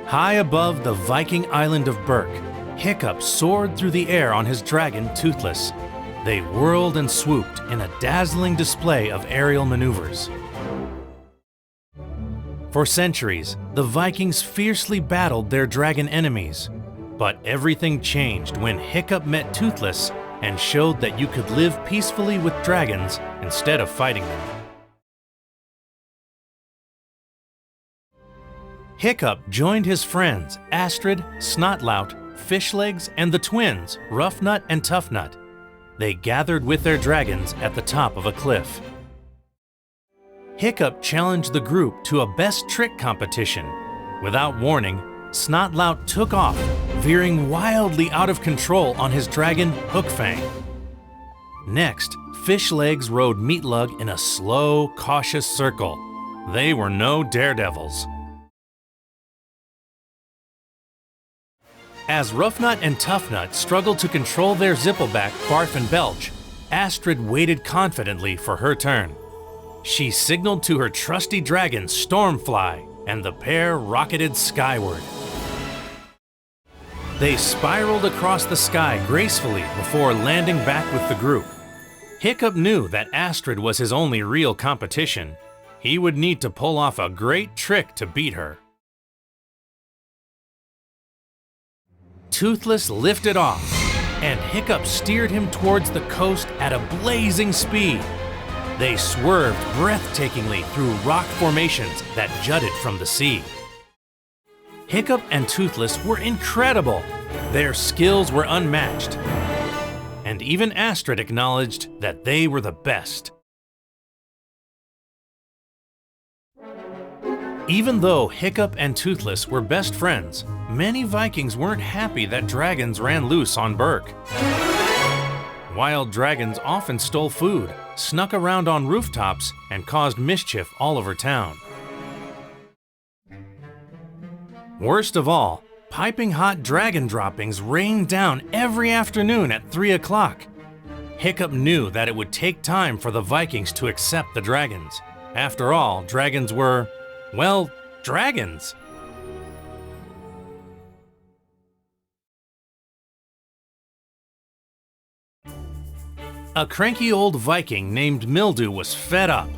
High above the Viking island of Berk, Hiccup soared through the air on his dragon, Toothless. They whirled and swooped in a dazzling display of aerial maneuvers. For centuries, the Vikings fiercely battled their dragon enemies. But everything changed when Hiccup met Toothless and showed that you could live peacefully with dragons instead of fighting them. Hiccup joined his friends Astrid, Snotlout, Fishlegs, and the twins, Roughnut and Toughnut. They gathered with their dragons at the top of a cliff. Hiccup challenged the group to a best trick competition. Without warning, Snotlout took off, veering wildly out of control on his dragon, Hookfang. Next, Fishlegs rode Meatlug in a slow, cautious circle. They were no daredevils. As Roughnut and Toughnut struggled to control their zippleback, Barf and Belch, Astrid waited confidently for her turn. She signaled to her trusty dragon, Stormfly, and the pair rocketed skyward. They spiraled across the sky gracefully before landing back with the group. Hiccup knew that Astrid was his only real competition. He would need to pull off a great trick to beat her. Toothless lifted off, and Hiccup steered him towards the coast at a blazing speed. They swerved breathtakingly through rock formations that jutted from the sea. Hiccup and Toothless were incredible. Their skills were unmatched. And even Astrid acknowledged that they were the best. Even though Hiccup and Toothless were best friends, many Vikings weren't happy that dragons ran loose on Berk. Wild dragons often stole food, snuck around on rooftops, and caused mischief all over town. Worst of all, piping hot dragon droppings rained down every afternoon at 3 o'clock. Hiccup knew that it would take time for the Vikings to accept the dragons. After all, dragons were, well, dragons. A cranky old Viking named Mildew was fed up.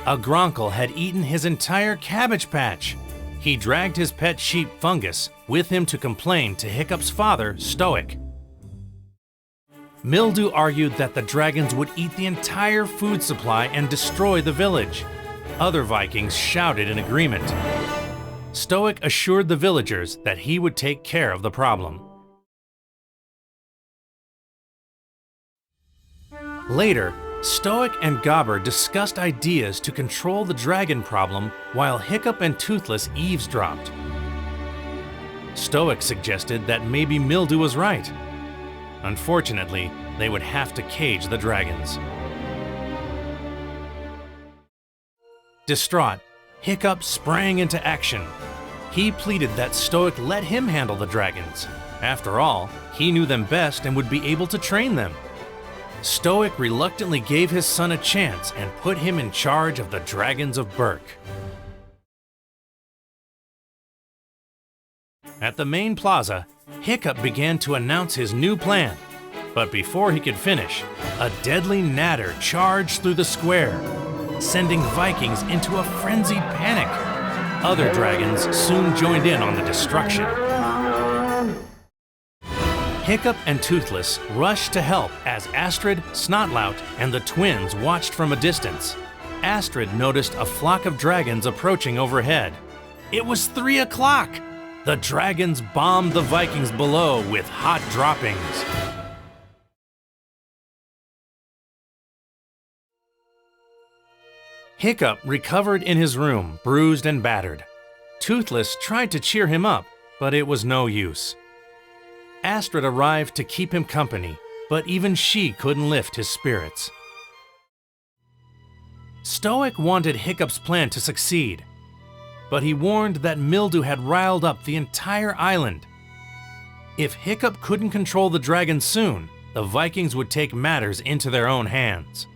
A Gronkle had eaten his entire cabbage patch. He dragged his pet sheep Fungus with him to complain to Hiccup's father, Stoic. Mildew argued that the dragons would eat the entire food supply and destroy the village. Other Vikings shouted in agreement. Stoic assured the villagers that he would take care of the problem. Later, Stoic and Gobber discussed ideas to control the dragon problem while Hiccup and Toothless eavesdropped. Stoic suggested that maybe Mildew was right. Unfortunately, they would have to cage the dragons. Distraught, Hiccup sprang into action. He pleaded that Stoic let him handle the dragons. After all, he knew them best and would be able to train them. Stoic reluctantly gave his son a chance and put him in charge of the dragons of Berk. At the main plaza, Hiccup began to announce his new plan. But before he could finish, a deadly natter charged through the square, sending Vikings into a frenzied panic. Other dragons soon joined in on the destruction. Hiccup and Toothless rushed to help as Astrid, Snotlout, and the twins watched from a distance. Astrid noticed a flock of dragons approaching overhead. It was 3 o'clock! The dragons bombed the Vikings below with hot droppings. Hiccup recovered in his room, bruised and battered. Toothless tried to cheer him up, but it was no use. Astrid arrived to keep him company, but even she couldn't lift his spirits. Stoic wanted Hiccup's plan to succeed, but he warned that Mildew had riled up the entire island. If Hiccup couldn't control the dragons soon, the Vikings would take matters into their own hands.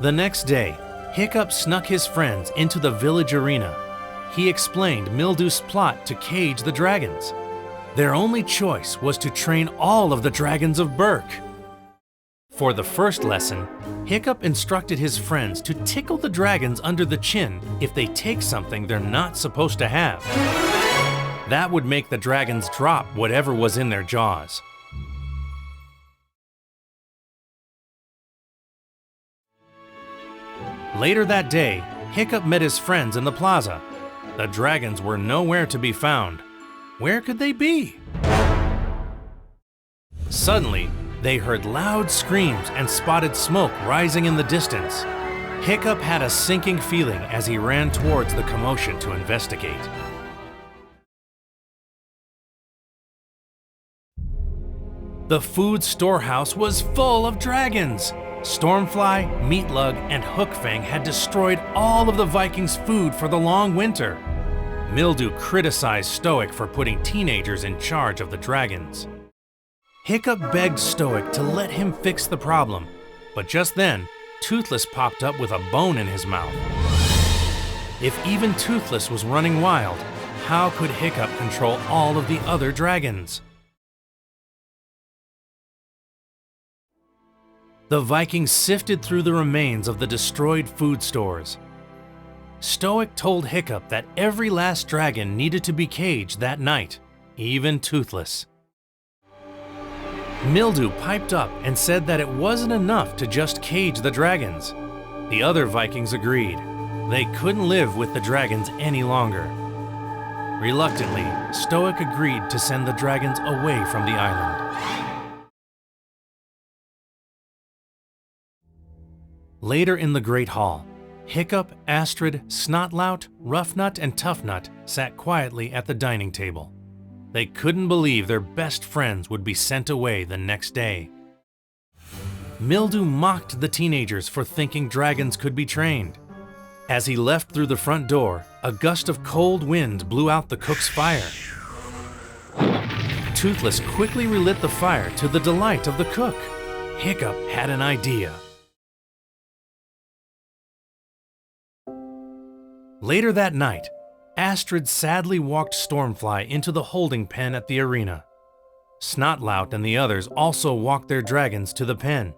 The next day, Hiccup snuck his friends into the village arena. He explained Mildew's plot to cage the dragons. Their only choice was to train all of the dragons of Berk. For the first lesson, Hiccup instructed his friends to tickle the dragons under the chin if they take something they're not supposed to have. That would make the dragons drop whatever was in their jaws. Later that day, Hiccup met his friends in the plaza. The dragons were nowhere to be found. Where could they be? Suddenly, they heard loud screams and spotted smoke rising in the distance. Hiccup had a sinking feeling as he ran towards the commotion to investigate. The food storehouse was full of dragons. Stormfly, Meatlug, and Hookfang had destroyed all of the Vikings' food for the long winter. Mildew criticized Stoic for putting teenagers in charge of the dragons. Hiccup begged Stoic to let him fix the problem, but just then, Toothless popped up with a bone in his mouth. If even Toothless was running wild, how could Hiccup control all of the other dragons? The Vikings sifted through the remains of the destroyed food stores. Stoic told Hiccup that every last dragon needed to be caged that night, even Toothless. Mildew piped up and said that it wasn't enough to just cage the dragons. The other Vikings agreed. They couldn't live with the dragons any longer. Reluctantly, Stoic agreed to send the dragons away from the island. Later in the Great Hall, Hiccup, Astrid, Snotlout, Roughnut, and Toughnut sat quietly at the dining table. They couldn't believe their best friends would be sent away the next day. Mildew mocked the teenagers for thinking dragons could be trained. As he left through the front door, a gust of cold wind blew out the cook's fire. Toothless quickly relit the fire to the delight of the cook. Hiccup had an idea. Later that night, Astrid sadly walked Stormfly into the holding pen at the arena. Snotlout and the others also walked their dragons to the pen.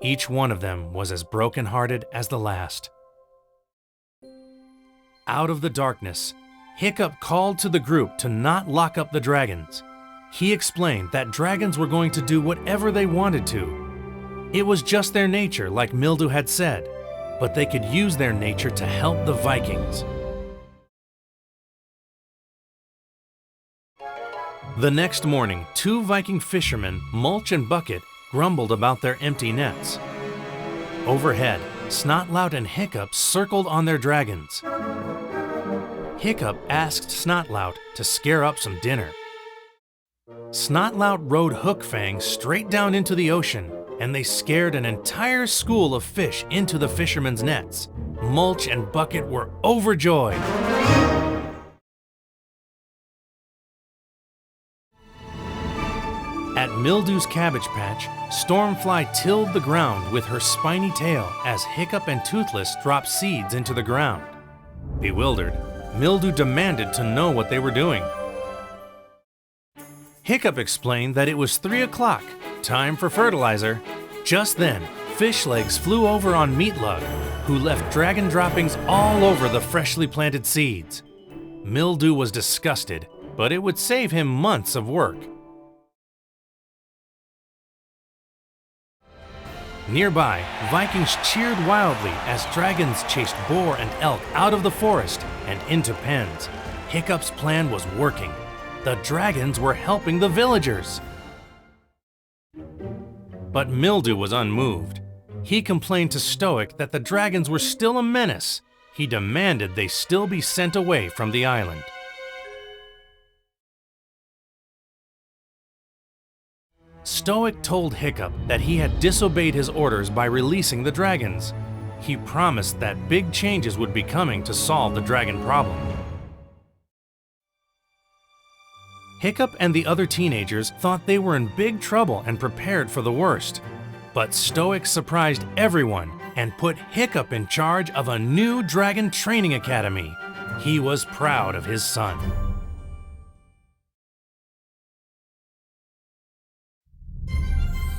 Each one of them was as broken-hearted as the last. Out of the darkness, Hiccup called to the group to not lock up the dragons. He explained that dragons were going to do whatever they wanted to. It was just their nature, like Mildew had said, but they could use their nature to help the Vikings. The next morning, two Viking fishermen, Mulch and Bucket, grumbled about their empty nets. Overhead, Snotlout and Hiccup circled on their dragons. Hiccup asked Snotlout to scare up some dinner. Snotlout rode Hookfang straight down into the ocean, and they scared an entire school of fish into the fishermen's nets. Mulch and Bucket were overjoyed. At Mildew's cabbage patch, Stormfly tilled the ground with her spiny tail as Hiccup and Toothless dropped seeds into the ground. Bewildered, Mildew demanded to know what they were doing. Hiccup explained that it was 3 o'clock, time for fertilizer. Just then, fish legs flew over on Meatlug, who left dragon droppings all over the freshly planted seeds. Mildew was disgusted, but it would save him months of work. Nearby, Vikings cheered wildly as dragons chased boar and elk out of the forest and into pens. Hiccup's plan was working. The dragons were helping the villagers. But Mildew was unmoved. He complained to Stoic that the dragons were still a menace. He demanded they still be sent away from the island. Stoic told Hiccup that he had disobeyed his orders by releasing the dragons. He promised that big changes would be coming to solve the dragon problem. Hiccup and the other teenagers thought they were in big trouble and prepared for the worst. But Stoic surprised everyone and put Hiccup in charge of a new dragon training academy. He was proud of his son.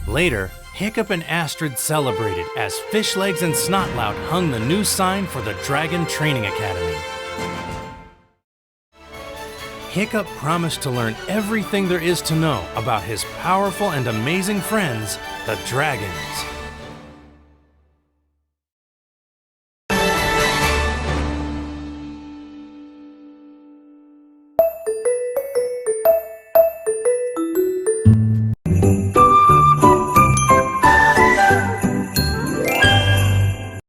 Later, Hiccup and Astrid celebrated as Fishlegs and Snotlout hung the new sign for the Dragon Training Academy. Hiccup promised to learn everything there is to know about his powerful and amazing friends, the dragons.